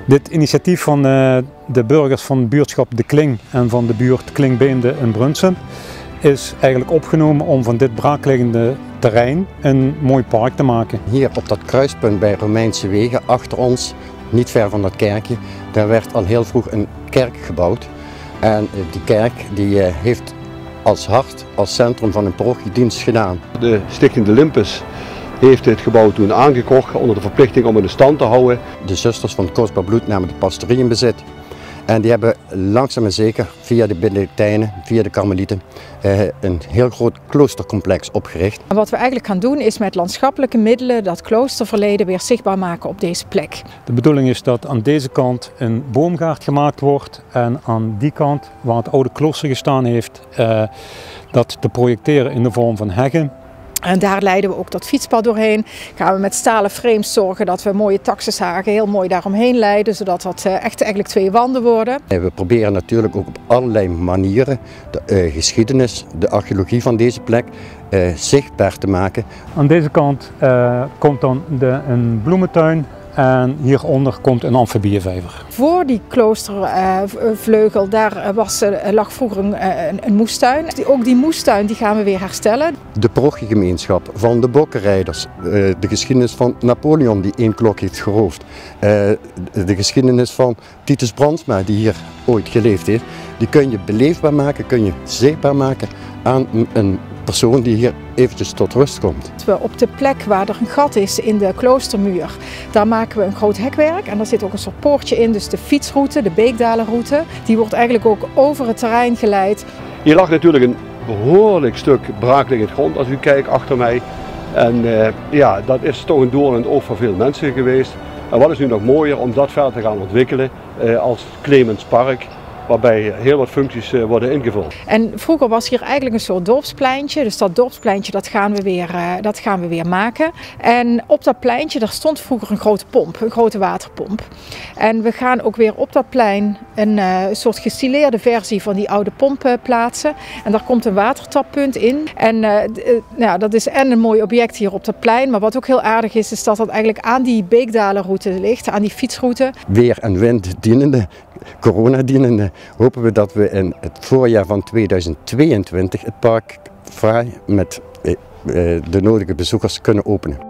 Dit initiatief van de burgers van de buurtschap De Kling en van de buurt Klingbeemde in Brunsum is eigenlijk opgenomen om van dit braakliggende terrein een mooi park te maken. Hier op dat kruispunt bij Romeinse wegen achter ons, niet ver van dat kerkje, daar werd al heel vroeg een kerk gebouwd. En die kerk die heeft als hart, als centrum van een parochiedienst gedaan. De Stichting De Limpus heeft dit gebouw toen aangekocht onder de verplichting om het in stand te houden. De zusters van het Kostbaar Bloed namen de pastorie in bezit. En die hebben langzaam en zeker via de Benedictijnen, via de Karmelieten, een heel groot kloostercomplex opgericht. Wat we eigenlijk gaan doen is met landschappelijke middelen dat kloosterverleden weer zichtbaar maken op deze plek. De bedoeling is dat aan deze kant een boomgaard gemaakt wordt en aan die kant waar het oude klooster gestaan heeft, dat te projecteren in de vorm van heggen. En daar leiden we ook dat fietspad doorheen. Gaan we met stalen frames zorgen dat we mooie taxushagen heel mooi daaromheen leiden, zodat dat echt eigenlijk twee wanden worden. We proberen natuurlijk ook op allerlei manieren de geschiedenis, de archeologie van deze plek zichtbaar te maken. Aan deze kant komt dan een bloementuin. En hieronder komt een amfibievijver. Voor die kloostervleugel daar lag vroeger een moestuin. Ook die moestuin die gaan we weer herstellen. De parochiegemeenschap van de bokkenrijders, de geschiedenis van Napoleon die één klok heeft geroofd. De geschiedenis van Titus Brandsma die hier ooit geleefd heeft. Die kun je beleefbaar maken, kun je zichtbaar maken aan een persoon die hier eventjes tot rust komt. Op de plek waar er een gat is in de kloostermuur, daar maken we een groot hekwerk en daar zit ook een soort poortje in, dus de fietsroute, de Beekdalenroute, die wordt eigenlijk ook over het terrein geleid. Hier lag natuurlijk een behoorlijk stuk braakliggend grond als u kijkt achter mij. En ja, dat is toch een doorn in het oog van veel mensen geweest. En wat is nu nog mooier om dat verder te gaan ontwikkelen als Clemens Park, waarbij heel wat functies worden ingevuld. En vroeger was hier eigenlijk een soort dorpspleintje, dus dat dorpspleintje dat gaan we weer maken. En op dat pleintje daar stond vroeger een grote pomp, een grote waterpomp. En we gaan ook weer op dat plein een soort gestileerde versie van die oude pomp plaatsen. En daar komt een watertappunt in. En nou, dat is en een mooi object hier op dat plein, maar wat ook heel aardig is dat dat eigenlijk aan die Beekdalenroute ligt, aan die fietsroute. Weer en wind dienende, corona dienende, hopen we dat we in het voorjaar van 2022 het park fraai met de nodige bezoekers kunnen openen.